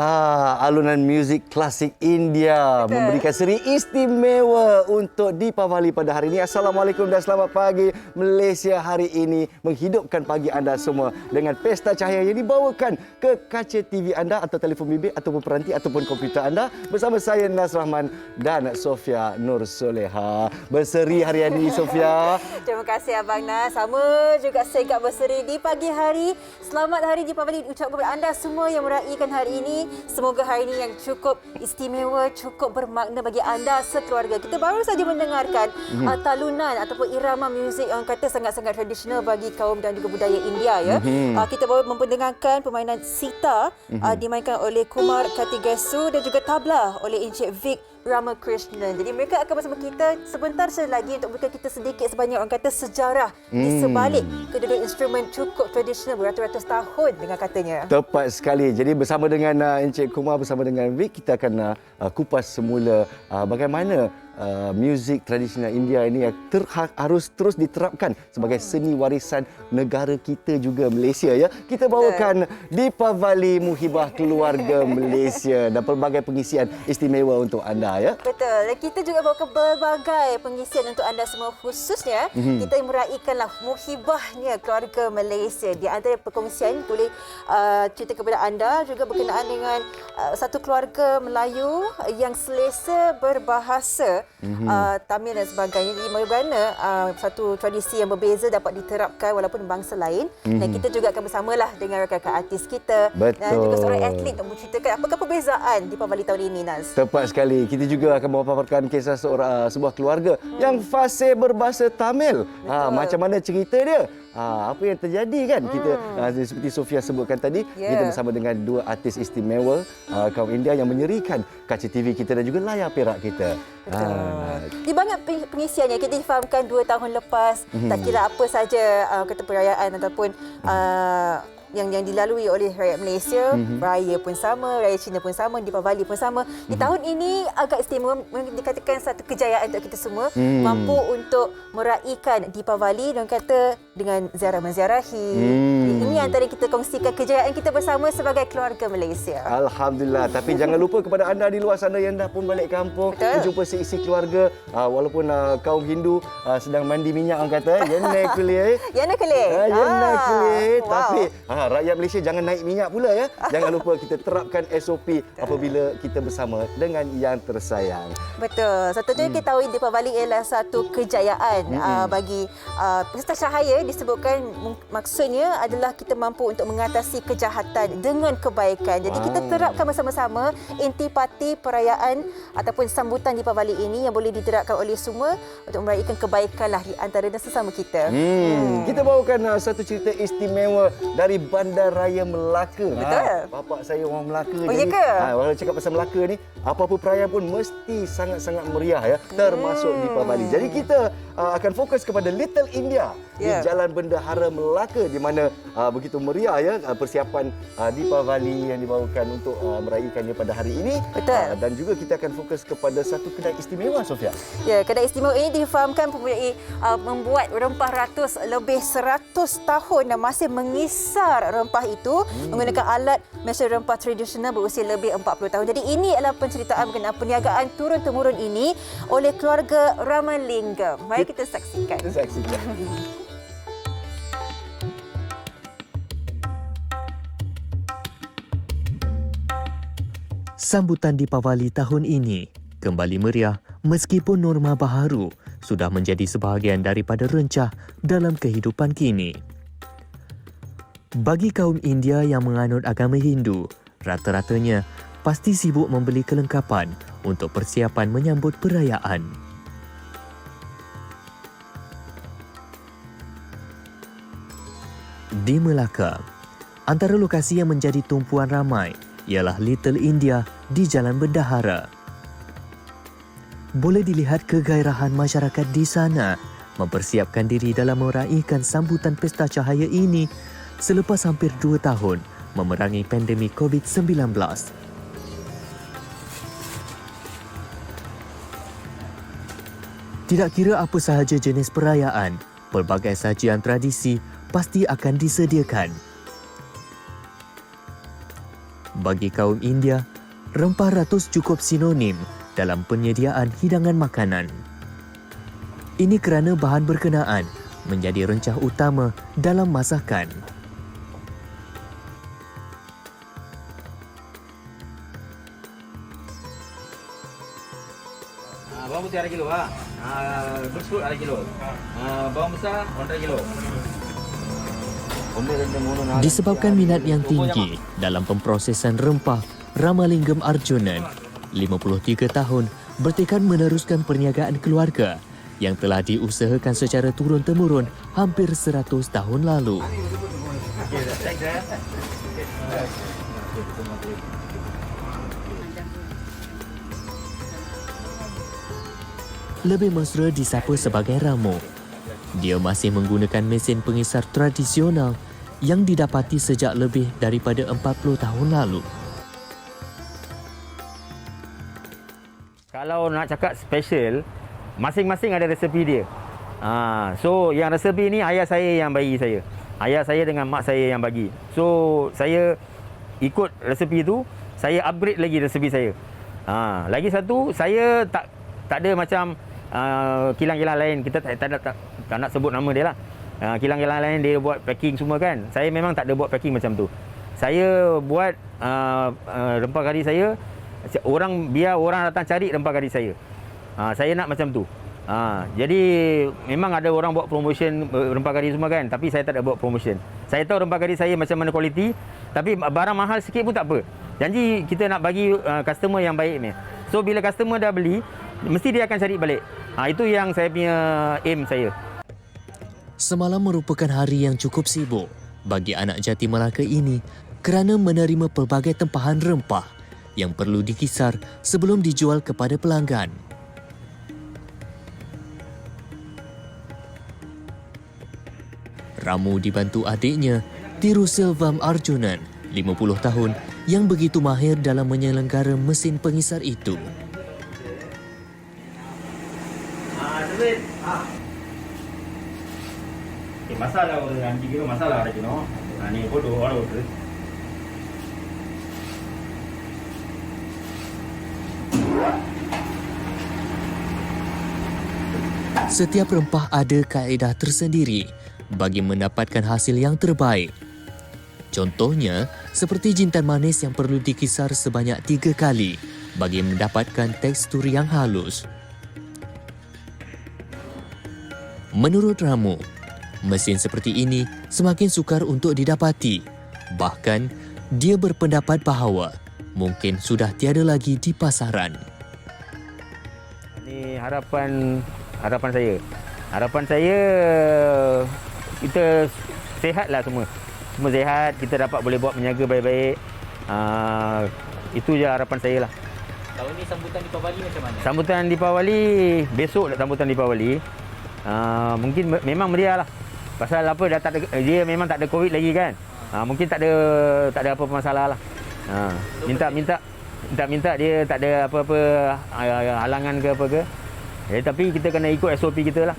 Alunan muzik klasik India memberikan seri istimewa untuk Deepavali pada hari ini. Assalamualaikum dan selamat pagi. Malaysia hari ini menghidupkan pagi anda semua dengan pesta cahaya yang dibawakan ke kaca TV anda atau telefon bimbit ataupun peranti ataupun komputer anda bersama saya Nas Rahman dan Sofia Nur Soleha. Berseri hari ini Sofia. Terima kasih Abang Nas. Sama juga segak berseri di pagi hari. Selamat Hari Deepavali diucapkan kepada anda semua yang meraihkan hari ini. Semoga hari ini yang cukup istimewa, cukup bermakna bagi anda sekeluarga. Kita baru saja mendengarkan talunan ataupun irama muzik yang kata sangat-sangat tradisional bagi kaum dan juga budaya India. Ya. Kita baru mendengarkan permainan sitar dimainkan oleh Kumar Kartigesu dan juga tabla oleh Encik Vic Ramakrishnan. Jadi mereka akan bersama kita sebentar saja lagi untuk memberikan kita sedikit sebanyak orang kata sejarah di sebalik kedua instrumen cukup tradisional beratus-ratus tahun dengan katanya. Tepat sekali. Jadi bersama dengan Encik Kumar bersama dengan Vic, kita akan kupas semula bagaimana muzik tradisional India ini harus terus diterapkan sebagai seni warisan negara kita juga Malaysia ya. Kita bawakan Deepavali Muhibah Keluarga Malaysia dan pelbagai pengisian istimewa untuk anda ya. Betul. Dan kita juga bawakan berbagai pengisian untuk anda semua, khususnya kita meraihkanlah muhibahnya keluarga Malaysia. Di antara perkongsian boleh cerita kepada anda juga berkenaan dengan satu keluarga Melayu yang selesa berbahasa Tamil dan sebagainya. Jadi bagaimana satu tradisi yang berbeza dapat diterapkan walaupun bangsa lain. Dan kita juga akan bersamalah dengan rakan-rakan artis kita. Betul. Dan juga seorang atlet untuk menceritakan apakah perbezaan Deepavali tahun ini, Nas. Tepat sekali. Kita juga akan memaparkan kisah sebuah keluarga yang fasih berbahasa Tamil. Macam mana cerita dia? Apa yang terjadi kan? Kita seperti Sofia sebutkan tadi, kita bersama dengan dua artis istimewa kaum India yang menyerikan kaca TV kita dan juga layar perak kita. Di banyak pengisiannya kita difahamkan 2 tahun lepas, tak kira apa saja kata perayaan ataupun yang dilalui oleh rakyat Malaysia, raya pun sama, raya Cina pun sama, Deepavali pun sama. Di tahun ini agak istimewa, dikatakan satu kejayaan untuk kita semua, mampu untuk meraihkan Deepavali dan kata dengan ziarah-menziarahi. Ini antara kita kongsikan kejayaan kita bersama sebagai keluarga Malaysia. Alhamdulillah. Tapi jangan lupa kepada anda di luar sana yang dah pun balik kampung, berjumpa seisi keluarga, walaupun kaum Hindu sedang mandi minyak orang kata, yana kulit. Yana kulit. Yana kulit. Tapi rakyat Malaysia jangan naik minyak pula ya. Jangan lupa kita terapkan SOP apabila kita bersama dengan yang tersayang. Betul. Satunya kita tahu Deepavali ialah satu kejayaan bagi pesta cahaya. Disebutkan maksudnya adalah kita mampu untuk mengatasi kejahatan dengan kebaikan. Jadi kita terapkan bersama-sama intipati perayaan ataupun sambutan Deepavali ini yang boleh diterapkan oleh semua untuk meraihkan kebaikan lah di antara dan sesama kita. Kita bawakan satu cerita istimewa dari Bandaraya Melaka. Betul. Bapak saya orang Melaka. Oh, ya ke? Kalau cakap pasal Melaka ni, apa-apa perayaan pun mesti sangat-sangat meriah ya, termasuk Deepavali. Jadi kita akan fokus kepada Little India di Jalan Bendahara Melaka, di mana begitu meriah ya persiapan Deepavali yang dibawakan untuk meraihkannya pada hari ini. Betul. Dan juga kita akan fokus kepada satu kedai istimewa, Sofia. Ya, kedai istimewa ini difahamkan mempunyai membuat rempah ratus lebih 100 tahun dan masih mengisar rempah itu menggunakan alat mesin rempah tradisional berusia lebih 40 tahun. Jadi ini adalah penceritaan mengenai perniagaan turun-temurun ini oleh keluarga Ramalingam. Mari kita saksikan. Sambutan Deepavali tahun ini kembali meriah meskipun norma baharu sudah menjadi sebahagian daripada rencah dalam kehidupan kini. Bagi kaum India yang menganut agama Hindu, rata-ratanya pasti sibuk membeli kelengkapan untuk persiapan menyambut perayaan. Di Melaka, antara lokasi yang menjadi tumpuan ramai ialah Little India di Jalan Bendahara. Boleh dilihat kegairahan masyarakat di sana mempersiapkan diri dalam meraihkan sambutan pesta cahaya ini selepas hampir 2 tahun memerangi pandemik COVID-19. Tidak kira apa sahaja jenis perayaan, pelbagai sajian tradisi pasti akan disediakan. Bagi kaum India, rempah ratus cukup sinonim dalam penyediaan hidangan makanan. Ini kerana bahan berkenaan menjadi rencah utama dalam masakan. Bawang putih ada kilo, biskut ada kilo, bawang besar 1 kilo. Disebabkan minat yang tinggi dalam pemprosesan rempah, Ramalingam Arjunan, 53 tahun, bertekad meneruskan perniagaan keluarga yang telah diusahakan secara turun-temurun hampir 100 tahun lalu. Lebih mesra disapa sebagai Ramu. Dia masih menggunakan mesin pengisar tradisional yang didapati sejak lebih daripada 40 tahun lalu. Kalau nak cakap special, masing-masing ada resepi dia. So yang resepi ni ayah saya yang bagi saya. Ayah saya dengan mak saya yang bagi. So saya ikut resepi tu, saya upgrade lagi resepi saya. Lagi satu, saya tak ada macam kilang-kilang lain. Kita tak nak sebut nama dia lah. Kilang-kilang lain dia buat packing semua kan. Saya memang tak ada buat packing macam tu. Saya buat rempah kari saya, biar orang datang cari rempah kari saya. Saya nak macam tu. Jadi memang ada orang buat promotion rempah kari semua kan, tapi saya tak ada buat promotion. Saya tahu rempah kari saya macam mana kualiti, tapi barang mahal sikit pun tak apa. Janji kita nak bagi customer yang baik ni. So bila customer dah beli, mesti dia akan cari balik. Itu yang saya punya aim saya. Semalam merupakan hari yang cukup sibuk bagi anak jati Melaka ini kerana menerima pelbagai tempahan rempah yang perlu dikisar sebelum dijual kepada pelanggan. Ramu dibantu adiknya, Tiruselvam Arjunan, 50 tahun, yang begitu mahir dalam menyelenggara mesin pengisar itu. Masalah orang 5 kilo masalah ada kino. Ni bodoh orang order. Setiap rempah ada kaedah tersendiri bagi mendapatkan hasil yang terbaik. Contohnya, seperti jintan manis yang perlu dikisar sebanyak 3 kali bagi mendapatkan tekstur yang halus. Menurut Ramu, mesin seperti ini semakin sukar untuk didapati. Bahkan, dia berpendapat bahawa mungkin sudah tiada lagi di pasaran. Ini harapan saya. Harapan saya kita sihatlah semua. Semua sihat, kita dapat boleh buat menjaga baik-baik. Itu je harapan saya lah. Tahun ni sambutan Deepavali macam mana? Sambutan Deepavali, besok sambutan Deepavali. Mungkin memang meriah lah. Pasal apa, dia memang tak ada COVID lagi kan. Mungkin tak ada apa masalah lah. Minta dia tak ada apa-apa halangan ke apa ke. Tapi kita kena ikut SOP kita lah.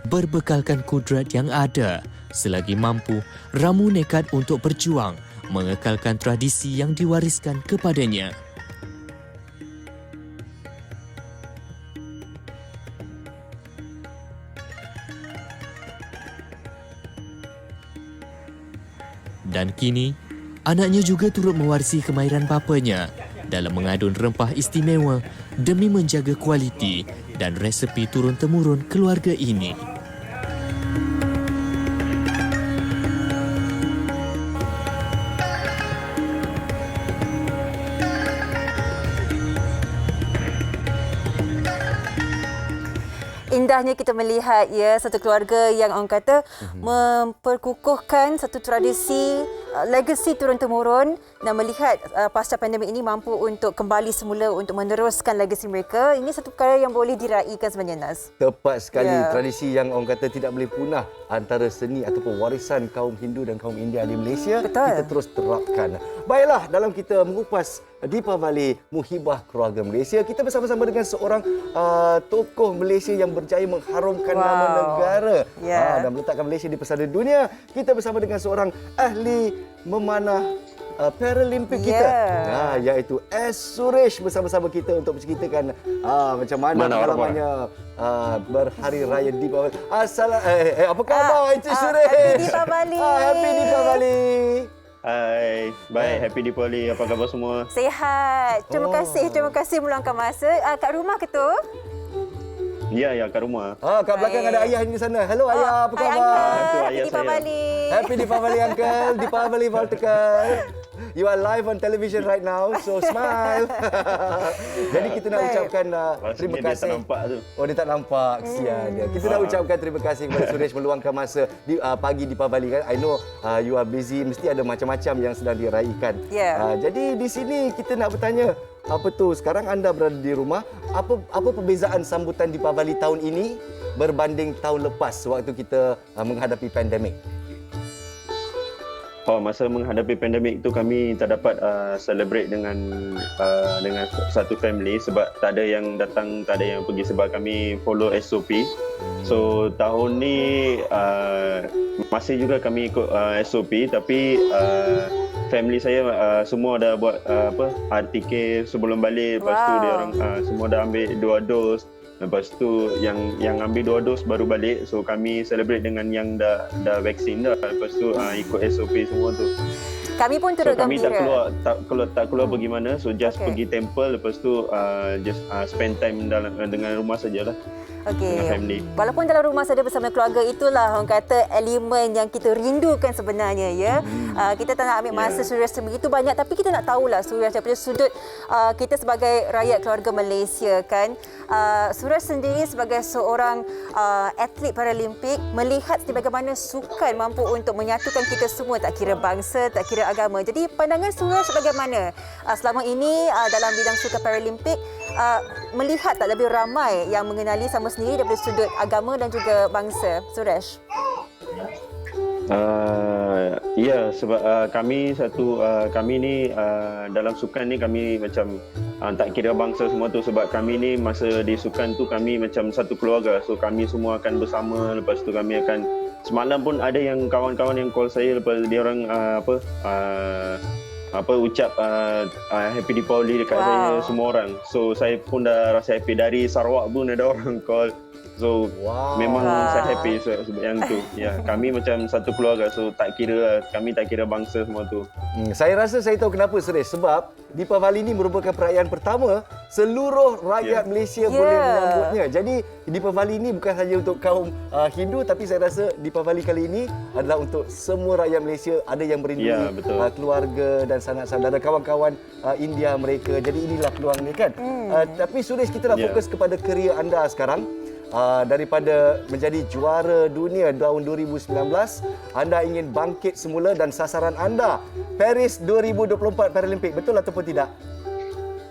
Berbekalkan kudrat yang ada, selagi mampu, Ramu nekat untuk berjuang mengekalkan tradisi yang diwariskan kepadanya. Dan kini, anaknya juga turut mewarisi kemahiran bapanya dalam mengadun rempah istimewa demi menjaga kualiti dan resepi turun-temurun keluarga ini. Indahnya kita melihat ya satu keluarga yang orang kata memperkukuhkan satu tradisi, legacy turun-temurun, dan melihat pasca pandemik ini mampu untuk kembali semula untuk meneruskan legacy mereka. Ini satu perkara yang boleh diraikan sebenarnya, Nas. Tepat sekali. Ya. Tradisi yang orang kata tidak boleh punah antara seni ataupun warisan kaum Hindu dan kaum India di Malaysia. Betul. Kita terus terapkan. Baiklah, dalam kita mengupas Deepavali Muhibah Keluarga Malaysia, kita bersama-sama dengan seorang tokoh Malaysia yang berjaya mengharumkan nama negara Ya. dan meletakkan Malaysia di pesada dunia. Kita bersama dengan seorang ahli memanah Paralimpik kita. Iaitu S. Suresh bersama-sama kita untuk menceritakan macam mana pengalamannya berhari raya Deepavali. Apa khabar Encik Suresh? Happy Deepavali. Happy Deepavali. Hai, baik. Happy Deepavali. Apa khabar semua? Sihat. Terima kasih meluangkan masa. Kat rumah ke tu? Ya, kat rumah. Kat belakang ada ayah di sana. Hello ayah, apa Hai khabar? Uncle. Itu Happy ayah saya. Deepavali. Happy Deepavali Uncle. Deepavali Vertical. You are live on television right now, so smile. Jadi kita nak ucapkan terima Rasanya dia kasih. tak nampak tu. Oh, dia tak nampak. Kesian dia. Kita nak ucapkan terima kasih kepada Suresh meluangkan masa di pagi Deepavali kan. I know you are busy, mesti ada macam-macam yang sedang diraikan. Ya. Jadi di sini kita nak bertanya, apa tu sekarang anda berada di rumah, apa perbezaan sambutan Deepavali tahun ini berbanding tahun lepas waktu kita menghadapi pandemik? Masa menghadapi pandemik tu kami tak dapat celebrate dengan satu family sebab tak ada yang datang, tak ada yang pergi sebab kami follow SOP. So tahun ni masih juga kami ikut SOP tapi family saya semua dah buat RTK sebelum balik. Lepas tu dia orang semua dah ambil 2 dos. Lepas tu yang ambil 2 dos baru balik. So kami celebrate dengan yang dah vaksin dah. Lepas tu ikut SOP semua tu. Kami pun turut Kami tak gembira. tak keluar pergi mana. So just pergi temple. Lepas tu just spend time dengan rumah sajalah. Dengan family. Walaupun dalam rumah saja bersama keluarga, itulah orang kata elemen yang kita rindukan sebenarnya ya. Kita tak nak ambil masa Suresh begitu banyak tapi kita nak tahulah Suresh daripada sudut kita sebagai rakyat keluarga Malaysia kan. Suresh sendiri sebagai seorang atlet Paralimpik melihat bagaimana sukan mampu untuk menyatukan kita semua tak kira bangsa, tak kira agama. Jadi pandangan Suresh bagaimana selama ini dalam bidang sukan Paralimpik, melihat tak lebih ramai yang mengenali sama sendiri daripada sudut agama dan juga bangsa, Suresh? Ya, sebab kami ni dalam sukan ni kami macam tak kira bangsa semua tu sebab kami ni masa di sukan tu kami macam satu keluarga. So kami semua akan bersama, lepas tu kami akan semalam pun ada yang kawan-kawan yang call saya lepas dia orang ucap Happy Deepavali dekat saya semua orang. So saya pun dah rasa happy. Dari Sarawak pun ada orang call. So memang saya happy sebab yang tu. Ya, kami macam satu keluarga. So kami tak kira bangsa semua tu. Saya rasa saya tahu kenapa Suresh. Sebab Deepavali ini merupakan perayaan pertama seluruh rakyat Malaysia boleh menyambutnya. Jadi Deepavali ini bukan sahaja untuk kaum Hindu tapi saya rasa Deepavali kali ini adalah untuk semua rakyat Malaysia. Ada yang merindui keluarga dan sanak saudara, kawan-kawan India mereka. Jadi inilah peluangnya kan. Tapi Suresh, kita nak fokus kepada kerjaya anda sekarang. Daripada menjadi juara dunia tahun 2019, anda ingin bangkit semula dan sasaran anda Paris 2024 Paralimpik, betul ataupun tidak?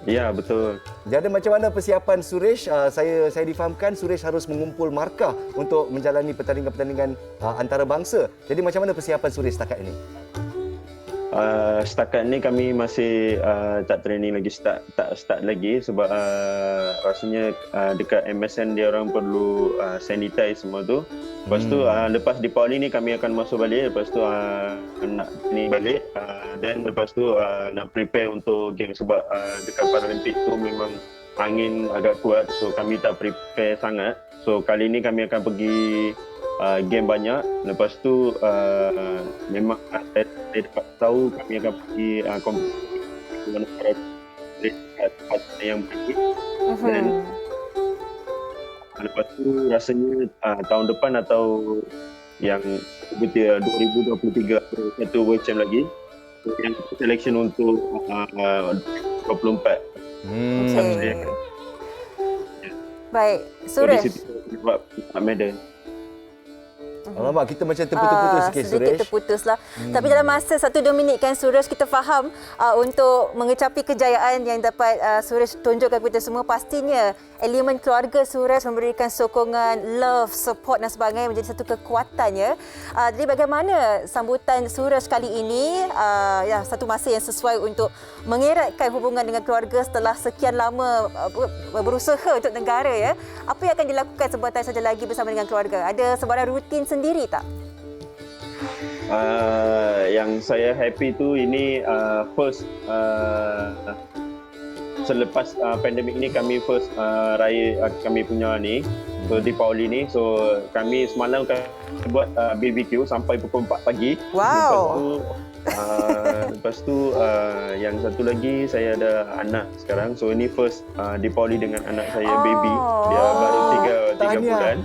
Ya, betul. Jadi macam mana persiapan Suresh? Saya difahamkan Suresh harus mengumpul markah untuk menjalani pertandingan-pertandingan antarabangsa. Jadi macam mana persiapan Suresh setakat ini? Setakat ni kami masih tak training lagi, start lagi sebab rasanya dekat MSN dia orang perlu sanitize semua tu. Lepas tu lepas Deepavali ni kami akan masuk balik, lepas tu nak ni balik dan lepas tu nak prepare untuk game sebab dekat Paralimpik tu memang angin agak kuat, so kami tak prepare sangat. So kali ni kami akan pergi game banyak. Lepas tu memang saya dapat tahu kami akan pergi kompetisi dengan tempat yang baik. Dan lepas tu rasanya tahun depan atau yang 2023 satu World Champ lagi, yang selection untuk 24. Baik, Suresh. Di situ dapat medal. Alamak, kita macam terputus-putus sikit Suresh. Sedikit terputuslah. Tapi dalam masa 1-2 minit kan Suresh, kita faham untuk mengecapi kejayaan yang dapat Suresh tunjukkan kepada semua, pastinya elemen keluarga Suresh memberikan sokongan, love, support dan sebagainya menjadi satu kekuatan ya. Jadi bagaimana sambutan Suresh kali ini, satu masa yang sesuai untuk mengeratkan hubungan dengan keluarga setelah sekian lama berusaha untuk negara ya. Apa yang akan dilakukan sebentar saja lagi bersama dengan keluarga? Ada sebarang rutin sendiri tak? yang saya happy tu ini first selepas pandemik ni kami first raya kami punya ni, so Deepavali ni. So kami semalam buat BBQ sampai pukul 4 pagi. Wow. Lepas tu yang satu lagi, saya ada anak sekarang. So ini first Deepavali dengan anak saya, baby. Dia baru 3 bulan.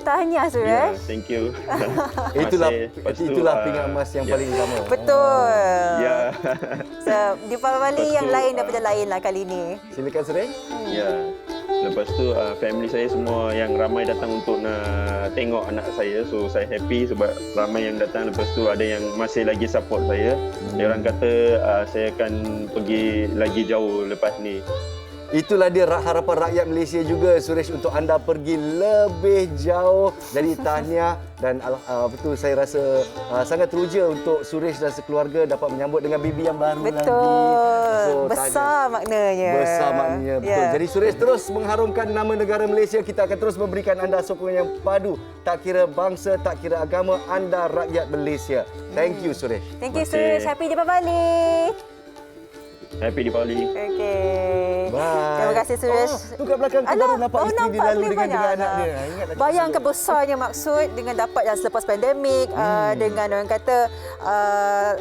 Tahniah Ya, Suresh. thank you. Itulah pingat emas yang paling utama. Betul. Ya. So, Deepavali Lepas yang tu, lain daripada lain lah kali ni. Silakan Suresh. Ya. Lepas tu family saya semua yang ramai datang untuk nak tengok anak saya. So saya happy sebab ramai yang datang. Lepas tu ada yang masih lagi support saya. Dia orang kata saya akan pergi lagi jauh lepas ni. Itulah dia harapan rakyat Malaysia juga, Suresh, untuk anda pergi lebih jauh. Jadi tahniah dan betul, saya rasa sangat teruja untuk Suresh dan sekeluarga dapat menyambut dengan baby yang baru lagi. Betul. Besar maknanya. Besar maknanya, betul. Ya. Jadi Suresh terus mengharumkan nama negara Malaysia. Kita akan terus memberikan anda sokongan yang padu. Tak kira bangsa, tak kira agama, anda rakyat Malaysia. Thank you, Suresh. Thank you Terima kasih. Suresh. Happy Deepavali. Happy Deepavali. Okey. Bye. Terima kasih Suresh. Tu kat belakang tu baru nampak isteri dia lalu dengan anak dia. Ingatlah Bayangkan besarnya maksud dengan dapat dah selepas pandemik, dengan orang kata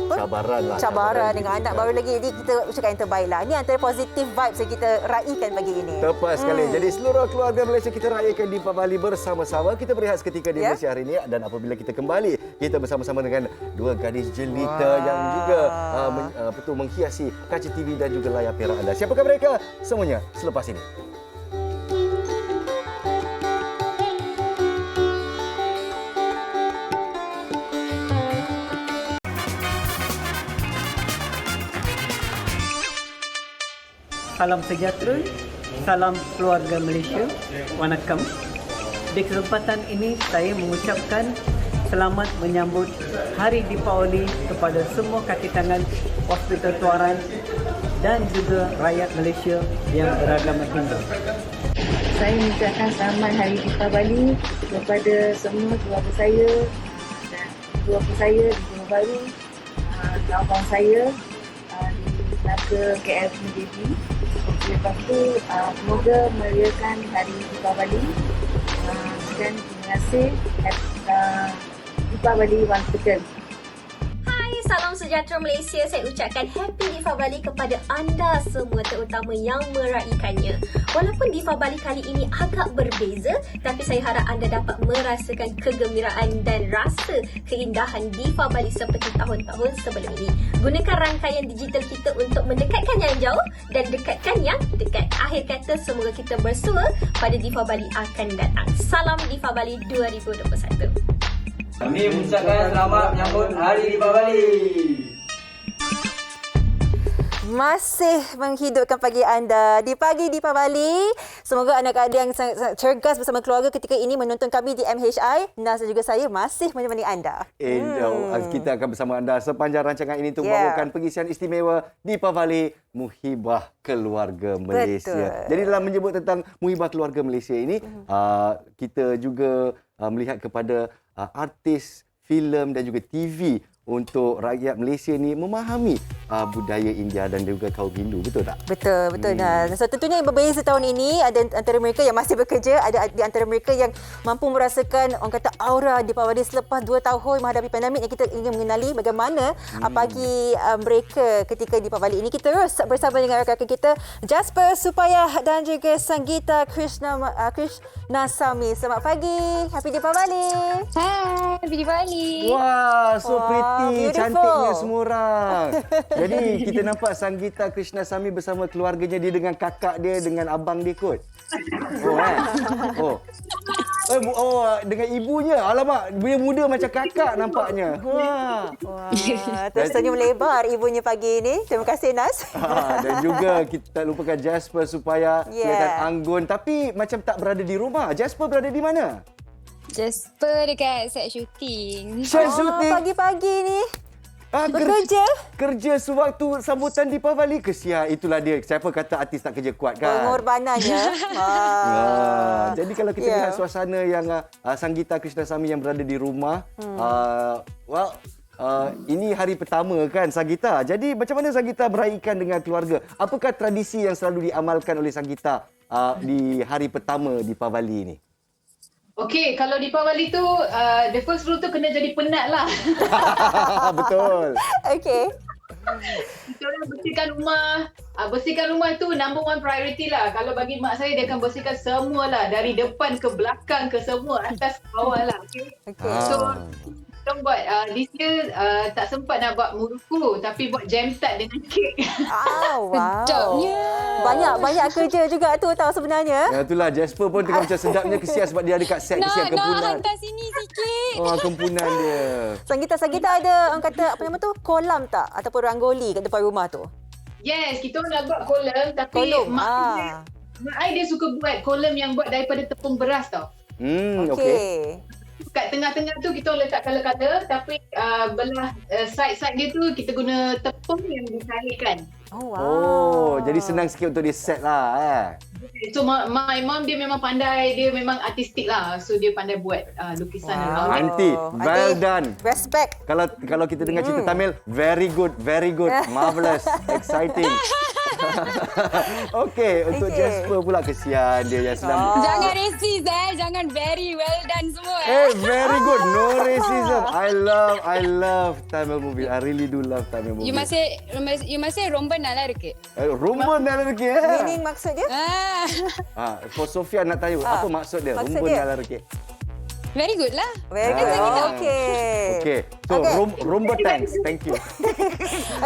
Cabaran lah. cabaran dengan anak baru lagi. Jadi kita ucapkan yang terbaik lah. Ini antara positif vibes yang kita raikan pagi ini. Tepat sekali. Jadi seluruh keluarga Malaysia kita rayakan Deepavali bersama-sama. Kita berehat seketika di Ya. Malaysia hari ini, dan apabila kita kembali, kita bersama-sama dengan dua gadis jelita yang juga betul menghiasi kaca TV dan juga layar perak anda. Siapakah mereka? Semuanya selepas ini. Salam sejahtera, salam keluarga Malaysia, Wanakkam. Di kesempatan ini saya mengucapkan selamat menyambut Hari Deepavali kepada semua kaki tangan Hospital Tuaran dan juga rakyat Malaysia yang beragama Hindu. Saya mengucapkan selamat Hari Deepavali kepada semua keluarga saya dan keluarga saya di Johor Bahru, kawan-kawan saya di Naga KL PJB. Lepas tu semoga merayakan Hari Deepavali dan terima kasih Deepavali once again. Salam sejahtera Malaysia. Saya ucapkan Happy Deepavali kepada anda semua, terutama yang meraihkannya. Walaupun Deepavali kali ini agak berbeza, tapi saya harap anda dapat merasakan kegembiraan dan rasa keindahan Deepavali seperti tahun-tahun sebelum ini. Gunakan rangkaian digital kita untuk mendekatkan yang jauh dan dekatkan yang dekat. Akhir kata, semoga kita bersua pada Deepavali akan datang. Salam Deepavali 2021. Kami mengucapkan selamat menyambut Hari Deepavali. Masih menghidupkan pagi anda di pagi Deepavali. Semoga anak-anak yang sangat cergas bersama keluarga ketika ini menonton kami di MHI. Nas dan juga saya masih menemani anda. Kita akan bersama anda sepanjang rancangan ini untuk membawakan pengisian istimewa Deepavali Muhibah Keluarga Malaysia. Betul. Jadi dalam menyebut tentang Muhibah Keluarga Malaysia ini, kita juga melihat kepada artis, filem dan juga TV untuk rakyat Malaysia ni memahami budaya India dan juga kaum Hindu. Betul tak? Betul, betul. So tentunya yang berbeza tahun ini, ada antara mereka yang masih bekerja, ada di antara mereka yang mampu merasakan orang kata aura Deepavali selepas 2 tahun menghadapi pandemik, yang kita ingin mengenali bagaimana pagi mereka ketika Deepavali ini. Kita terus bersama dengan rakan-rakan kita Jasper Supayah dan juga Sanggita Krishnasamy. Selamat pagi. Happy Deepavali. Hai, Happy Deepavali. Wah, so pretty, beautiful. cantiknya semua orang. Jadi kita nampak Sanggita Krishnasamy bersama keluarganya, dia dengan kakak dia, dengan abang dia kot. Dengan ibunya. Alamak, dia muda macam kakak nampaknya. Wah. Terus senyum lebar ibunya pagi ini. Terima kasih Nas. Dan juga kita tak lupakan Jasper Supayah, kelihatan anggun tapi macam tak berada di rumah. Jasper berada di mana? Jasper dekat set syuting. Syuting. Pagi-pagi ni bekerja. Kerja sewaktu sambutan Deepavali. Kesian, itulah dia. Siapa kata artis tak kerja kuat kan? Pengorbanannya. Jadi kalau kita lihat suasana yang Sanggita Krishnasamy yang berada di rumah, ini hari pertama kan Sanggita. Jadi macam mana Sanggita meraihkan dengan keluarga? Apakah tradisi yang selalu diamalkan oleh Sanggita di hari pertama Deepavali ini? Okey, kalau Deepavali tu, the first rule tu kena jadi penat lah. Betul. Okey. Kita orang bersihkan rumah. Bersihkan rumah tu number one priority lah. Kalau bagi mak saya, dia akan bersihkan semua lah. Dari depan ke belakang ke semua, atas ke bawah lah. Okay? So, kita buat, this year tak sempat nak buat muruku, tapi buat jam tart dengan kek. Wow. Banyak kerja juga tu tahu sebenarnya. Ya, itulah Jasper pun tengah macam sedapnya kesian sebab dia dekat set kesian kempunan. Nak hantar sini sikit. Oh, kempunan dia. Sanggita ada orang kata apa nama tu? Kolam tak? Ataupun ranggoli kat depan rumah tu? Yes, kita orang nak buat kolam, tapi mak I dia suka buat kolam yang buat daripada tepung beras tau. Okey. Kat tengah-tengah tu kita letak color-color, tapi belah side-side dia tu kita guna tepung yang dicairkan. Oh, jadi senang sikit untuk dia set lah. So my mom dia memang pandai, dia memang artistik lah. So dia pandai buat lukisan. Aunty, well done. Respect. Kalau kita dengar cerita Tamil, very good, marvelous, exciting. Okey, untuk Jasper pula kesian dia yang sedang. Jangan racist jangan very well done semua. Very good, no racism. I love Tamil movie. I really do love Tamil movie. You must say ரொம்ப நல்லா இருக்கு. ரொம்ப நல்லா இருக்கு. Meaning maksud dia? For Sofia nak tahu apa maksud dia? ரொம்ப நல்லா இருக்கு. Very good lah. Very good. Okay. So, Romba thanks. Thank you.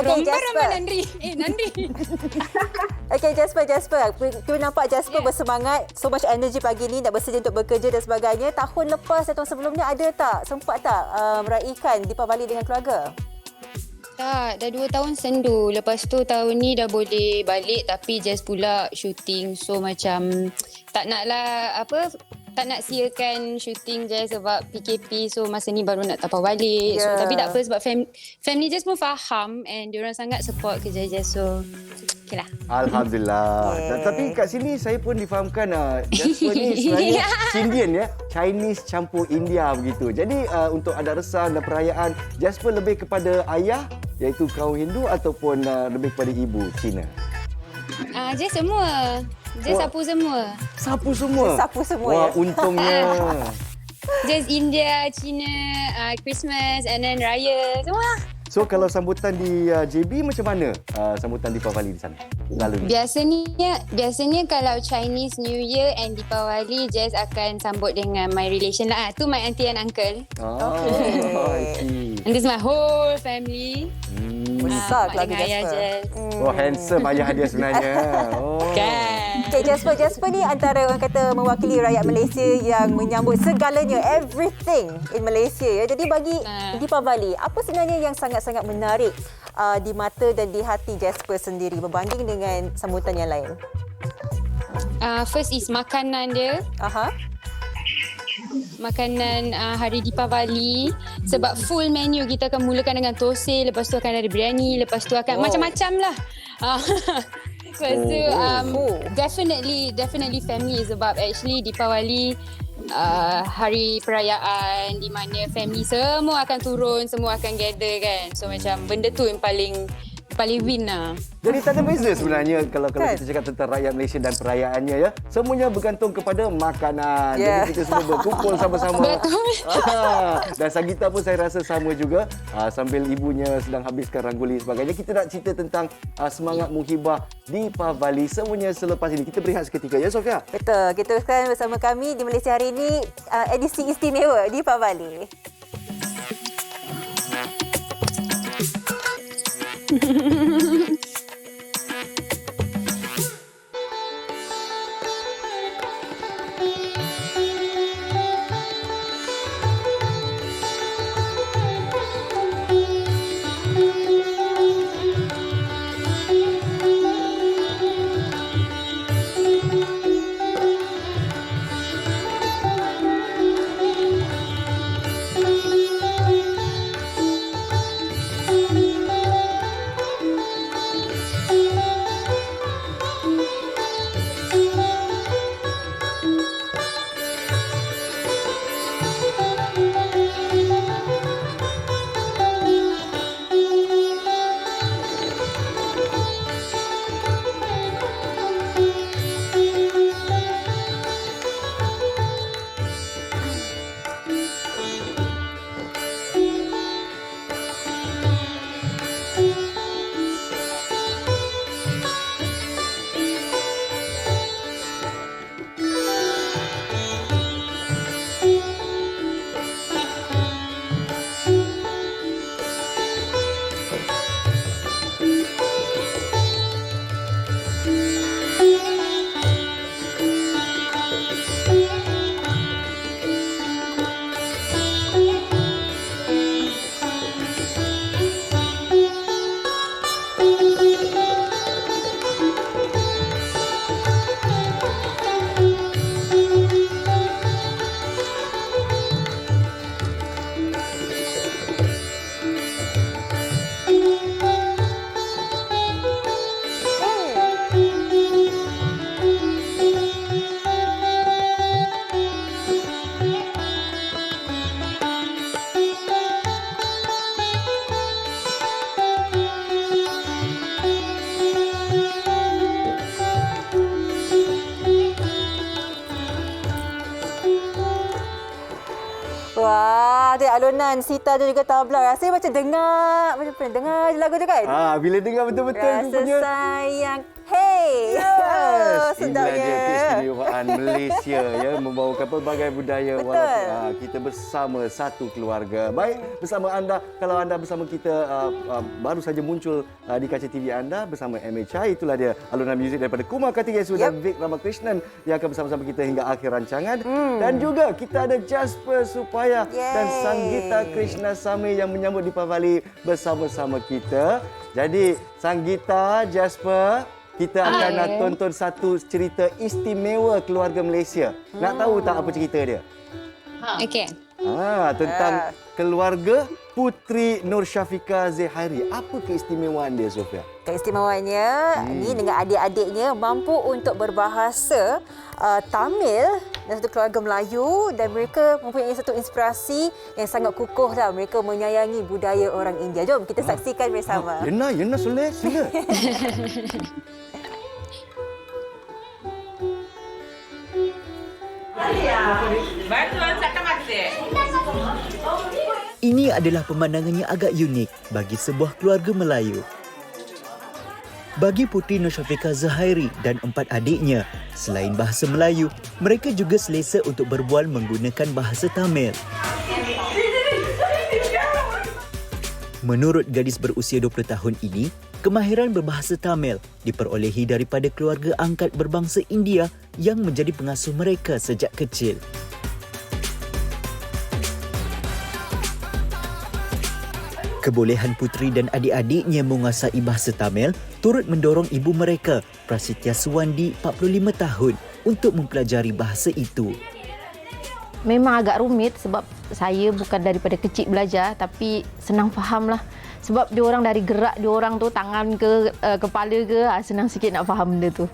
Okay, Jasper. Romba nandri. Nandri. Okay, Jasper. Kita nampak Jasper bersemangat. So much energy pagi ni nak bersedia untuk bekerja dan sebagainya. Tahun lepas atau sebelumnya ada tak? Sempat tak meraihkan Deepavali dengan keluarga? Tak, dah 2 tahun sendu. Lepas tu tahun ni dah boleh balik tapi just pula shooting. So macam tak nak siakan shooting je sebab PKP. So masa ni baru nak tapau balik. So tapi tak apa sebab family just pun faham and diorang sangat support kerja Jess. So okay lah. Alhamdulillah. Tapi kat sini saya pun difahamkan Jasper ni sebenarnya Indian ya. Chinese campur India begitu. Jadi untuk ada resan dan perayaan, Jasper lebih kepada ayah iaitu kaum Hindu ataupun lebih kepada ibu Cina? Jess semua. Jess sapu semua. Sapu semua? Sapu semua. Wah, untungnya. Just India, China, Christmas and then Raya, semua. So kalau sambutan di JB macam mana sambutan Deepavali di sana? Lalu Biasanya kalau Chinese New Year and Deepavali Jess akan sambut dengan my relation lah. Tu my auntie and uncle. I see. And this is my whole family. Besar keluarga Jasper. Oh, handsome ayah dia sebenarnya. Kan. Okay, Jasper ni antara orang kata mewakili rakyat Malaysia yang menyambut segalanya, everything in Malaysia ya. Jadi bagi Deepavali, apa sebenarnya yang sangat-sangat menarik di mata dan di hati Jasper sendiri berbanding dengan sambutan yang lain? First is makanan dia. Makanan hari Deepavali sebab full menu kita akan mulakan dengan thosai, lepas tu akan ada biryani, lepas tu akan macam-macam lah. Lepas tu definitely family sebab actually Deepavali hari perayaan di mana family semua akan turun, semua akan gather kan. So macam benda tu yang paling win lah. Jadi tak ada beza sebenarnya kalau kita cakap tentang rakyat Malaysia dan perayaannya ya. Semuanya bergantung kepada makanan. Jadi kita semua berkumpul sama-sama. Betul. Dan Sanggita pun saya rasa sama juga. Sambil ibunya sedang habiskan ranggoli sebagainya. Kita nak cerita tentang semangat muhibah Deepavali. Semuanya selepas ini. Kita berehat seketika ya Sofia? Betul. Kita teruskan bersama kami di Malaysia hari ini edisi istimewa Deepavali. alunan Sita dan juga tabla. Rasanya macam dengar je lagu tu kan? Bila dengar betul-betul Rasa rupanya. sayang. Hey! Yes. Inilah Sedapnya. dia keistimewaan Malaysia ya, membawakan pelbagai budaya Betul. walaupun kita bersama satu keluarga. Baik, bersama anda, kalau anda bersama kita baru saja muncul di kaca TV anda bersama MHI, itulah dia alunan muzik daripada Kumar Kartikesu dan Vic Ramakrishnan yang akan bersama-sama kita hingga akhir rancangan. Dan juga kita ada Jasper Supaya dan Sanggita Krishnasamy yang menyambut Deepavali bersama-sama kita. Jadi Sanggita, Jasper, kita akan tonton satu cerita istimewa keluarga Malaysia. Nak tahu tak apa cerita dia? Okey. Tentang keluarga Puteri Nur Syafiqah Zehairi. Apa keistimewaan dia, Sofia? Keistimewaannya ni dengan adik-adiknya mampu untuk berbahasa Tamil dan satu keluarga Melayu, dan mereka mempunyai satu inspirasi yang sangat kukuh lah. Mereka menyayangi budaya orang India. Jom kita saksikan bersama. Yena, sila. Ini adalah pemandangan yang agak unik bagi sebuah keluarga Melayu. Bagi Puteri Nur Syafiqah Zehairi dan 4 adiknya, selain bahasa Melayu, mereka juga selesa untuk berbual menggunakan bahasa Tamil. Menurut gadis berusia 20 tahun ini, kemahiran berbahasa Tamil diperolehi daripada keluarga angkat berbangsa India yang menjadi pengasuh mereka sejak kecil. Kebolehan puteri dan adik-adiknya menguasai bahasa Tamil turut mendorong ibu mereka, Prasetya Suwandi, 45 tahun, untuk mempelajari bahasa itu. Memang agak rumit sebab saya bukan daripada kecil belajar, tapi senang fahamlah. Sebab diorang dari gerak diorang tu, tangan ke kepala ke, senang sikit nak faham benda tu.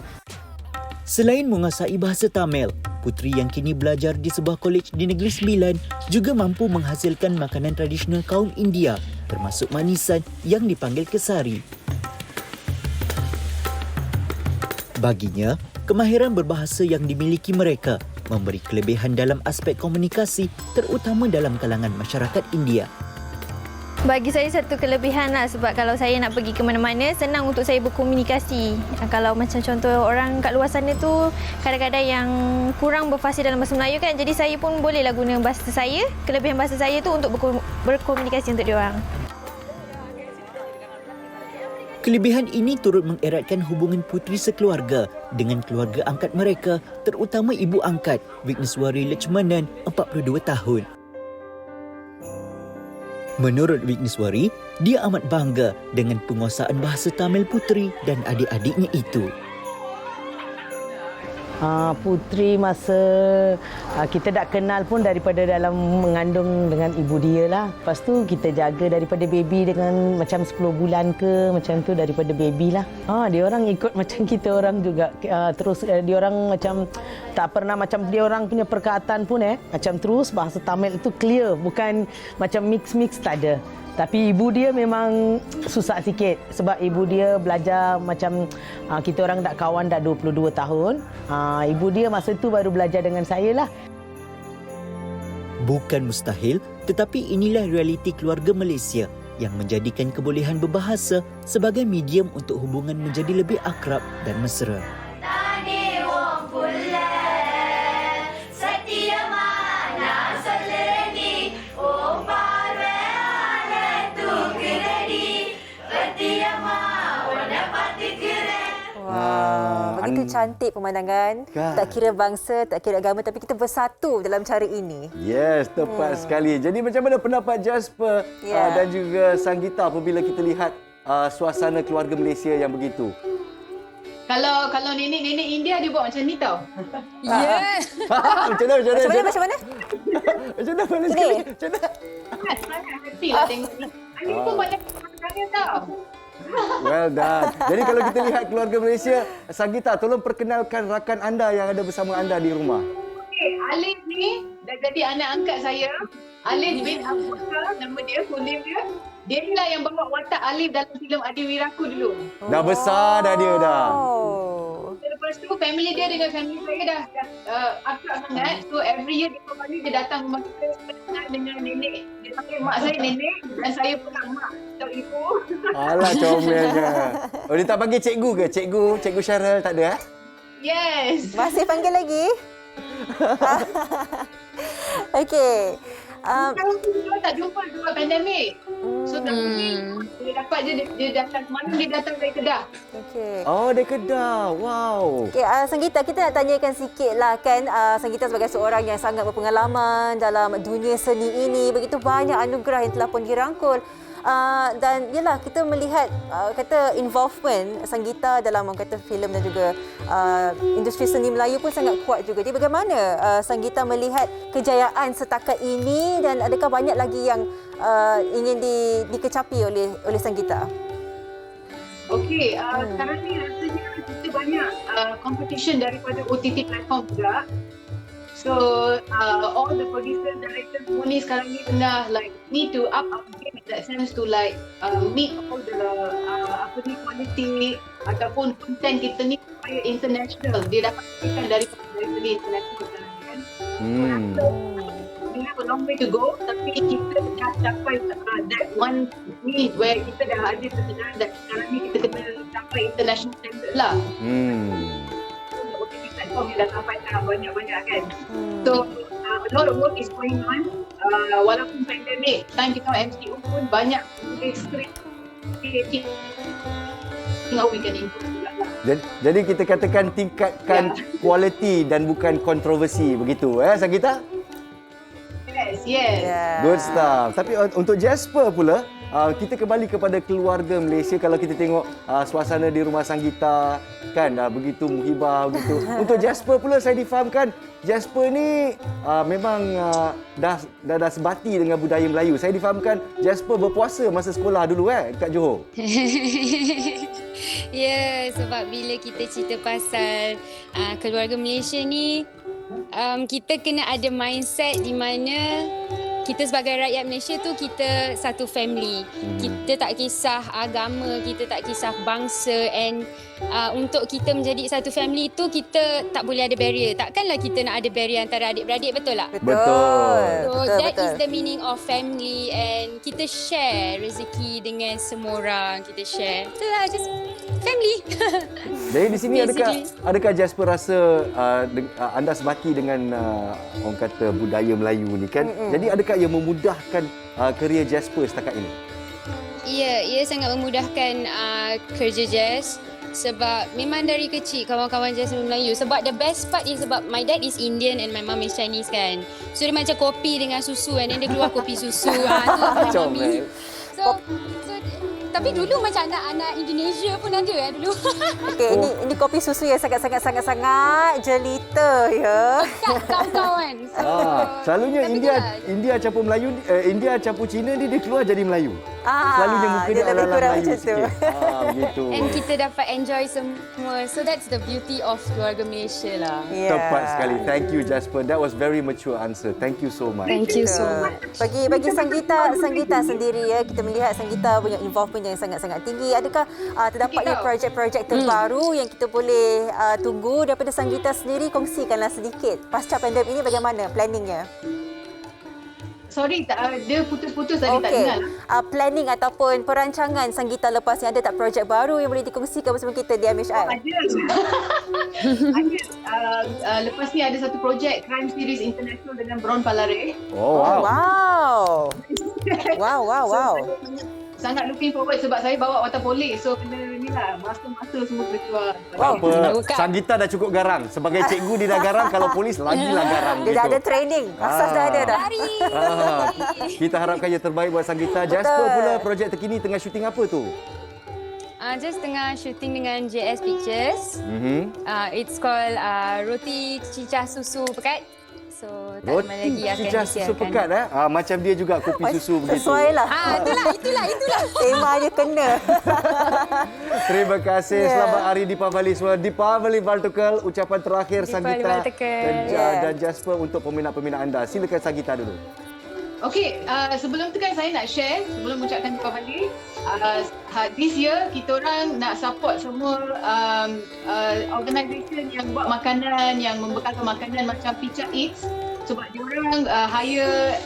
Selain menguasai bahasa Tamil, puteri yang kini belajar di sebuah kolej di Negeri Sembilan juga mampu menghasilkan makanan tradisional kaum India, termasuk manisan yang dipanggil kesari. Baginya, kemahiran berbahasa yang dimiliki mereka memberi kelebihan dalam aspek komunikasi, terutama dalam kalangan masyarakat India. Bagi saya satu kelebihan lah, sebab kalau saya nak pergi ke mana-mana, senang untuk saya berkomunikasi. Kalau macam contoh orang kat luar sana tu kadang-kadang yang kurang berfasih dalam bahasa Melayu kan, jadi saya pun bolehlah guna bahasa saya, kelebihan bahasa saya tu untuk berkomunikasi untuk diorang. Kelebihan ini turut mengeratkan hubungan puteri sekeluarga dengan keluarga angkat mereka, terutama ibu angkat, Vigneswari Lechmanan, 42 tahun. Menurut Vigneswari, dia amat bangga dengan penguasaan bahasa Tamil puteri dan adik-adiknya itu. Puteri masa kita dah kenal pun daripada dalam mengandung dengan ibu dia lah. Lepas tu kita jaga daripada baby dengan macam 10 bulan ke macam tu, daripada baby lah. Dia orang ikut macam kita orang juga. Terus dia orang macam tak pernah macam dia orang punya perkataan pun macam terus bahasa Tamil itu clear, bukan macam mix-mix, tak ada. Tapi ibu dia memang susah sikit sebab ibu dia belajar macam kita orang dah kawan dah 22 tahun. Ibu dia masa tu baru belajar dengan saya lah. Bukan mustahil, tetapi inilah realiti keluarga Malaysia yang menjadikan kebolehan berbahasa sebagai medium untuk hubungan menjadi lebih akrab dan mesra. Begitu cantik pemandangan. Kan? Tak kira bangsa, tak kira agama, tapi kita bersatu dalam cara ini. Yes, tepat sekali. Jadi macam mana pendapat Jasper dan juga Sanggita apabila kita lihat suasana keluarga Malaysia yang begitu? Kalau nenek-nenek India dia buat macam ni tau. Macam mana? Macam mana? Macam mana sekali? Macam mana? Happy lah tengok ni. Ini pun banyak perkara tau. Well done. Jadi kalau kita lihat keluarga Malaysia, Sanggita, tolong perkenalkan rakan anda yang ada bersama anda di rumah. Okey, Alif ni dah jadi anak angkat saya. Alif bin Abu Bakar, nama dia, full name dia. Dia ni lah yang bawa watak Alif dalam filem Adi Wiraku dulu. Dah besar dah dia dah. Lepas tu family dia dengan family saya dah akrab sangat. So every year dia kembali, dia datang rumah kita dengan nenek dia Dia panggil mak saya nenek dan saya pula mak atau ibu. Alah, comelnya. Oh, dia tak panggil cikgu ke? Cikgu Syaril tak ada? Yes. Masih panggil lagi? Okey. Kalau kita tak jumpa dua pandemik. So tak mungkin dia dapat dia datang mana dia datang dari Kedah. Okey. Oh, dia Kedah. Wow. Okay, Sanggita, kita nak tanyakan sikit lah kan. Sanggita sebagai seorang yang sangat berpengalaman dalam dunia seni ini, begitu banyak anugerah yang telah pun dirangkul. Dan yalah, kita melihat kata involvement Sanggita dalam orang kata filem dan juga industri seni Melayu pun sangat kuat juga. Jadi bagaimana Sanggita melihat kejayaan setakat ini dan adakah banyak lagi yang ingin dikecapi oleh Sanggita? Okey, sekarang ni rasanya kita banyak competition daripada OTT platform juga. So all the producers, directors semua ni sekarang ni kena like need to up our game in that sense to like meet all the quality ataupun content kita ni supaya international. Dia dapat diberikan daripada international sekarang ni kan. So, we have a long way to go, tapi kita dah capai that one need where kita dah ada kesedaran that sekarang ni kita kena capai international standard lah. OTT platform yang dah sampai dah banyak-banyak kan. So a lot of work is going on. Walaupun pandemik, time kita MCO pun banyak script creative. How we can improve juga lah. Jadi kita katakan tingkatkan kualiti dan bukan kontroversi, begitu Sanggita? Yes. Good stuff. Tapi untuk Jasper pula, kita kembali kepada keluarga Malaysia. Kalau kita tengok suasana di rumah Sanggita kan begitu muhibah begitu. Untuk Jasper pula, saya difahamkan Jasper ni memang dah sebati dengan budaya Melayu. Saya difahamkan Jasper berpuasa masa sekolah dulu kat Johor. Ya, sebab bila kita cerita pasal keluarga Malaysia ni, kita kena ada mindset di mana kita sebagai rakyat Malaysia tu kita satu family. Kita tak kisah agama, kita tak kisah bangsa, and untuk kita menjadi satu family tu kita tak boleh ada barrier. Takkanlah kita nak ada barrier antara adik-beradik, betul tak? Betul. So that is the meaning of family, and kita share rezeki dengan semua orang. Kita share. Itulah just family. Jadi di sini adakah Jasper rasa anda sebati dengan orang kata budaya Melayu ni kan? Jadi adakah ia memudahkan kerjaya Jasper setakat ini? Ya, ia sangat memudahkan kerja Jas sebab memang dari kecil kawan-kawan Jas Melayu. Sebab the best part is sebab my dad is Indian and my mom is Chinese kan. So dia macam kopi dengan susu and then dia keluar kopi susu. Tu macam mami. So tapi dulu macam anak-anak Indonesia pun ada dulu. Okey, ini kopi susu yang sangat jelita ya. Dekat kawan-kawan. So, selalunya India campur Melayu, India campur Cina dia keluar jadi Melayu. Selalunya muka dia ala-ala Melayu sikit. Begitu. And kita dapat enjoy semua. So that's the beauty of keluarga Malaysia lah. Tepat sekali. Thank you Jasper. That was very mature answer. Thank you so much. Thank you so much. Bagi Sanggita sendiri ya, kita melihat Sanggita punya involvement yang sangat-sangat tinggi. Adakah terdapatnya projek-projek terbaru yang kita boleh tunggu daripada Sanggita sendiri? Kongsikanlah sedikit. Pasca pandemik ini bagaimana planningnya? Sorry, dia putus-putus tadi tak dengar. Planning ataupun perancangan Sanggita lepas ni, ada tak projek baru yang boleh dikongsikan bersama kita di MHI? Ada. Lepas ni ada satu projek crime series international dengan Bron Palare. Oh, wow. Wow. Sangat looking forward sebab saya bawa water polis. So kena ni lah, masa-masa semua kena keluar. Tak apa, Sanggita dah cukup garang. Sebagai cikgu dia dah garang, kalau polis lagilah garang. Dia dah ada training, asas dah ada dah. Kita harapkan yang terbaik buat Sanggita. Jasper pula, projek terkini tengah syuting apa tu? Just tengah syuting dengan JS Pictures. It's called Roti Cicah Susu Pekat. So, tak lama lagi akan disiarkan. Susu pekat macam dia juga kopi susu begitu. Sesuai lah. Itulah. Tema dia kena. Terima kasih. Selamat Hari Deepavali semua. Deepavali Baltukal, ucapan terakhir Sanggita dan Jasper untuk peminat-peminat anda. Silakan Sanggita dulu. Okey, sebelum tu kan saya nak share, sebelum mengucapkan Deepavali, this year kita orang nak support semua organisation yang buat makanan, yang membekalkan makanan macam Picha Eats. sebab diorang hire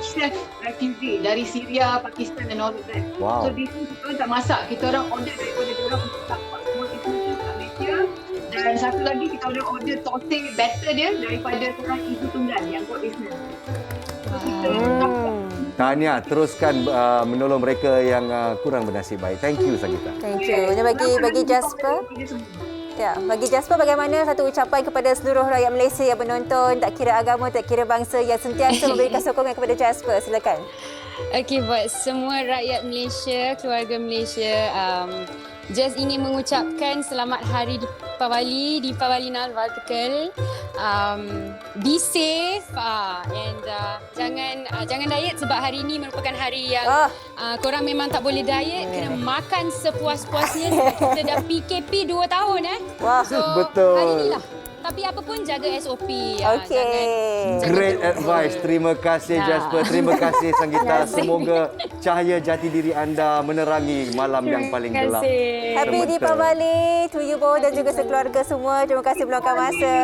chef refugee dari Syria, Pakistan dan all of that. Wow. So di sini kita orang tak masak, kita orang order daripada diorang untuk dapat semua itu kat Malaysia. Dan satu lagi kita orang order torte batter dia daripada orang ibu tunggal yang buat business. Tahniah, teruskan menolong mereka yang kurang bernasib baik. Thank you Sagita. Thank you. Ini bagi Jasper. Ya, bagi Jasper bagaimana satu ucapan kepada seluruh rakyat Malaysia yang menonton, tak kira agama, tak kira bangsa yang sentiasa memberikan sokongan kepada Jasper. Silakan. Okey, buat semua rakyat Malaysia, keluarga Malaysia, just ingin mengucapkan selamat hari Deepavali Nalvartikal. Be safe and jangan diet sebab hari ini merupakan hari yang korang memang tak boleh diet, kena makan sepuas-puasnya sebab kita dah PKP 2 tahun So Betul. hari inilah. Tapi apa pun jaga SOP. Okey. Great advice. Terima kasih Jasper. Terima kasih Sanggita. Semoga cahaya jati diri anda menerangi malam yang paling gelap. Happy Deepavali to you both dan juga sekeluarga semua. Terima kasih meluangkan masa.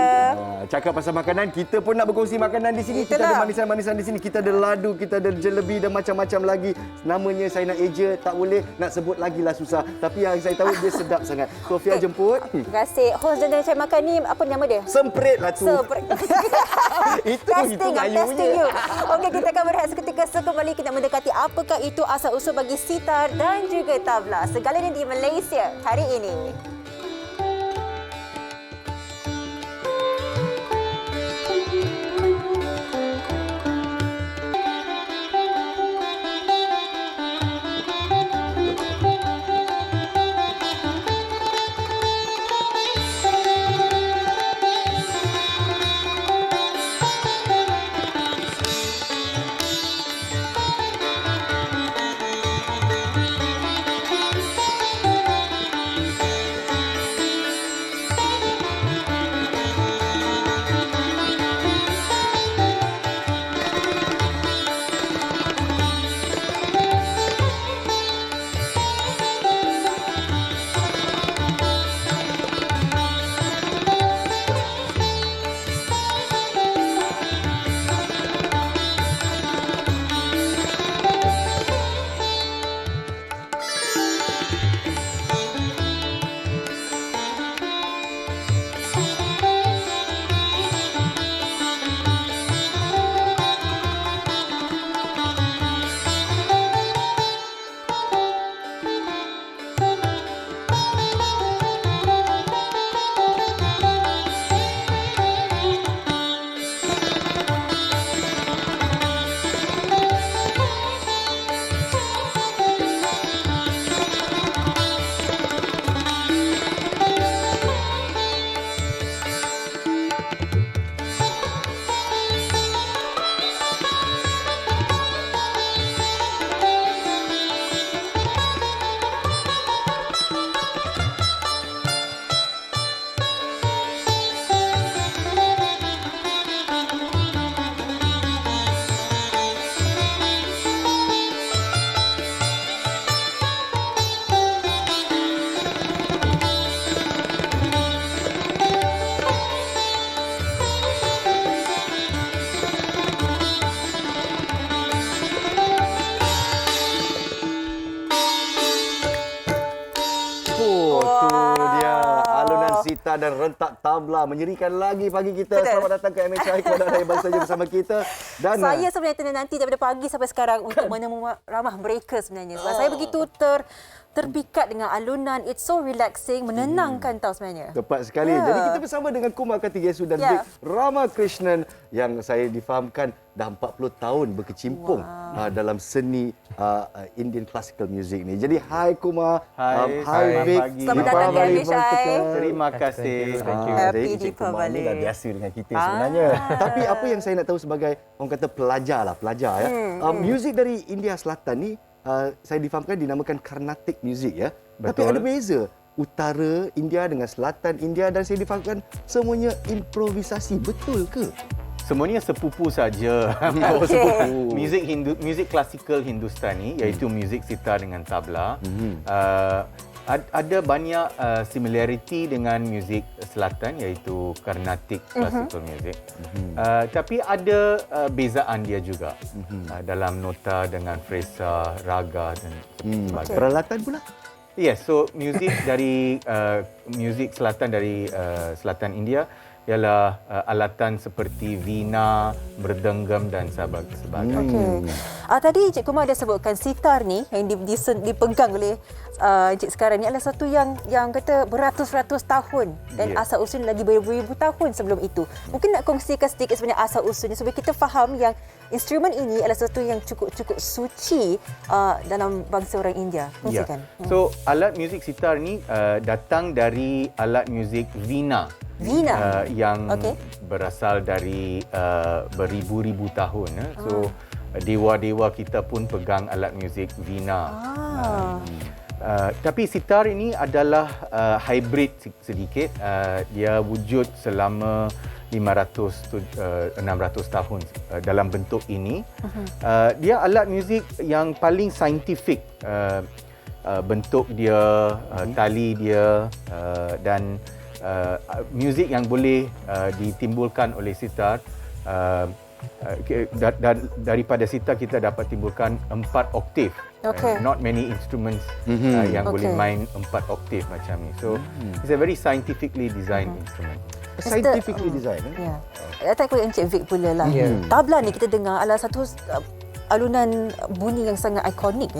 Cakap pasal makanan, kita pun nak berkongsi makanan di sini. Kita ada manisan-manisan di sini. Kita ada ladu, kita ada jelebi dan macam-macam lagi. Namanya saya nak eja, tak boleh. Nak sebut lagi lah susah. Tapi yang saya tahu dia sedap sangat. Sofia jemput. Terima kasih. Host dan cari makan ni, apa nama dia? Semprit lah tu. Semprit. Itu testing ayunya. you. Okey, kita akan berehat seketika. Sekembali kita mendekati apakah itu asal-usul bagi sitar dan juga tabla. Segalanya di Malaysia hari ini. sitar dan rentak tabla menyerikan lagi pagi kita. Betul. Selamat datang ke MHI Kuala Raya Bangsa bersama kita. Dan saya sebenarnya ternanti daripada pagi sampai sekarang untuk menemu ramah mereka sebenarnya. Sebab saya begitu terpikat dengan alunan. It's so relaxing, menenangkan tahu sebenarnya. Tepat sekali. Jadi kita bersama dengan Kumar Kartikesu dan Vic Ramakrishnan yang saya difahamkan dah 40 tahun berkecimpung dalam seni Indian classical music ni. Jadi hai Kumar, hai Vic. Selamat datang ke MHI. Terima kasih. Thank you. Happy Encik Kumar ni dah biasa dengan kita sebenarnya. Tapi apa yang saya nak tahu sebagai orang kata pelajar ya. Muzik dari India Selatan ni saya difahamkan dinamakan Carnatic music ya. Betul. Tapi ada beza utara India dengan selatan India dan saya difahamkan semuanya improvisasi, betul ke? Semuanya sepupu saja. Sepupu. Muzik klasikal Hindustani iaitu muzik sitar dengan tabla. Ada banyak similarity dengan muzik selatan iaitu Carnatic classical music. Tapi ada bezaan dia juga dalam nota dengan fresa, raga dan sebagainya. Peralatan pula? Yes, so muzik dari muzik selatan dari selatan India ialah alatan seperti vina, merdenggam dan sebagainya. Okey. Tadi Encik Kumar ada sebutkan sitar ni yang dipegang oleh Encik sekarang ni adalah satu yang kata beratus-ratus tahun dan asal usulnya lagi beribu-ribu tahun sebelum itu. Mungkin nak kongsikan sedikit sebenarnya asal usulnya supaya kita faham yang instrumen ini adalah satu yang cukup suci dalam bangsa orang India. Kongsikan. So alat muzik sitar ni datang dari alat muzik vina. Yang berasal dari beribu-ribu tahun. So dewa-dewa kita pun pegang alat muzik vina. Tapi sitar ini adalah hybrid sedikit. Dia wujud selama 500 600 tahun dalam bentuk ini. Dia alat muzik yang paling saintifik. Bentuk dia, tali dia dan muzik yang boleh ditimbulkan oleh sitar. Daripada sitar kita dapat timbulkan 4 oktav. Not many instruments yang boleh main 4 oktav macam ni. So it's a very scientifically designed instrument. Scientifically designed. Datang kepada Encik Vic pula lah. Tabla ni kita dengar adalah satu alunan bunyi yang sangat ikonik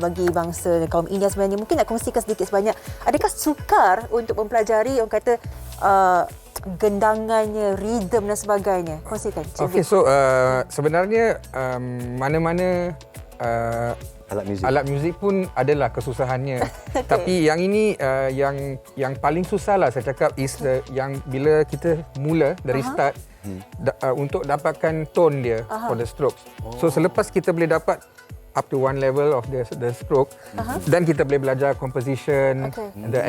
bagi bangsa kaum India sebenarnya. Mungkin nak kongsikan sedikit sebanyak. Adakah sukar untuk mempelajari orang kata gendangannya, rhythm dan sebagainya? Kongsikan. Okey, so sebenarnya mana-mana alat muzik pun adalah kesusahannya. Tapi yang ini yang paling susah lah saya cakap is yang bila kita mula dari start untuk dapatkan tone dia for the strokes. So selepas kita boleh dapat up to one level of the stroke, dan kita boleh belajar composition, the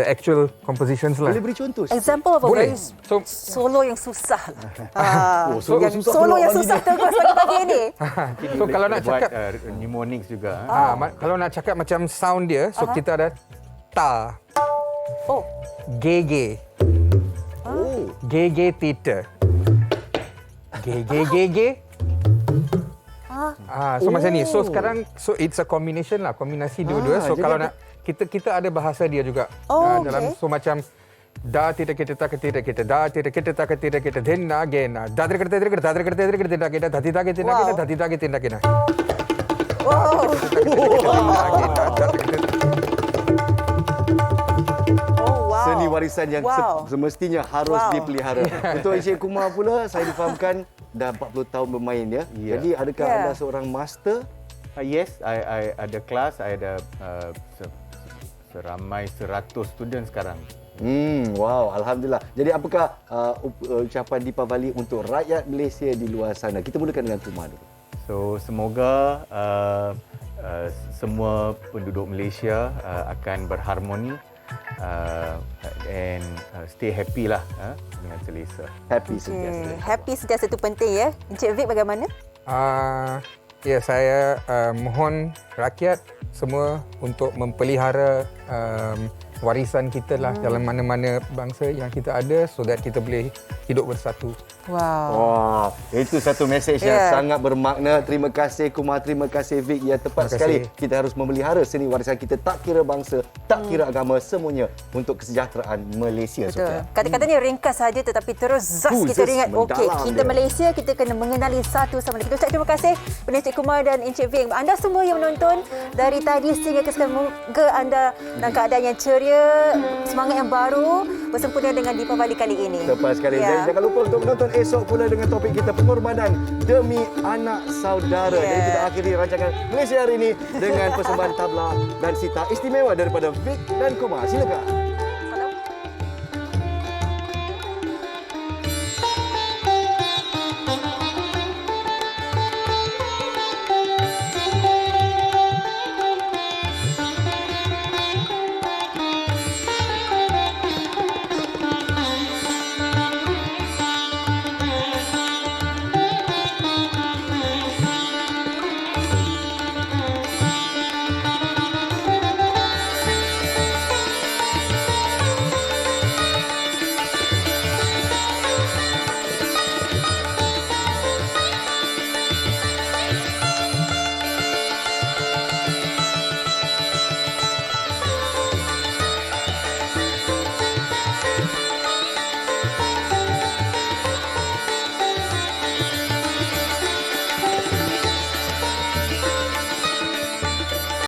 actual compositions lah. Boleh beri contoh? Example of a very solo yang susah lah. Solo yang susah terus pagi-pagi ni. So kalau nak cakap mnemonics juga. Kalau nak cakap macam sound dia, so kita ada ta, gege, gege theta, gege. So macam ni. So sekarang it's a combination lah, kombinasi dua-dua. So kalau nak kita ada bahasa dia juga dalam, so macam da tita kita ta kita kita da tita kita ta kita kita denna gena da tita kita kita da tita kita kita kita da tita kita kita da tita kita kita. Seni warisan yang semestinya harus dipelihara. Untuk Encik Kumar pula, saya difahamkan dah 40 tahun bermain ya. Jadi adakah anda seorang master? Yes, I ada kelas, I ada seramai 100 student sekarang. Wow, alhamdulillah. Jadi apakah ucapan Deepavali untuk rakyat Malaysia di luar sana? Kita mulakan dengan Kumar dulu. So semoga semua penduduk Malaysia akan berharmoni and stay happy lah dengan selesa. Happy sentiasa. Happy sentiasa itu penting ya. Encik Vic bagaimana? Ya, saya mohon rakyat semua untuk memelihara warisan kita lah dalam mana-mana bangsa yang kita ada, so that kita boleh hidup bersatu. Wow, itu satu mesej yang sangat bermakna. Terima kasih Kumar, terima kasih Vic. Ya, tepat sekali. Kita harus memelihara seni warisan kita, tak kira bangsa, tak kira agama, semuanya untuk kesejahteraan Malaysia. Betul. Kata-kata ni ringkas saja tetapi terus kita ingat kita Malaysia, kita kena mengenali satu sama lain. Kita ucap terima kasih kepada Encik Kumar dan Encik Vic. Anda semua yang menonton dari tadi sehingga ke sekarang, moga anda dalam keadaan yang ceria, semangat yang baru bersempena dengan Deepavali kali ini. Tepat sekali. Dan jangan lupa untuk menonton esok pula dengan topik kita, pengorbanan demi anak saudara. Jadi kita akhiri rancangan Malaysia hari ini dengan persembahan tabla dan sitar istimewa daripada Vic dan Kumar. Silakan.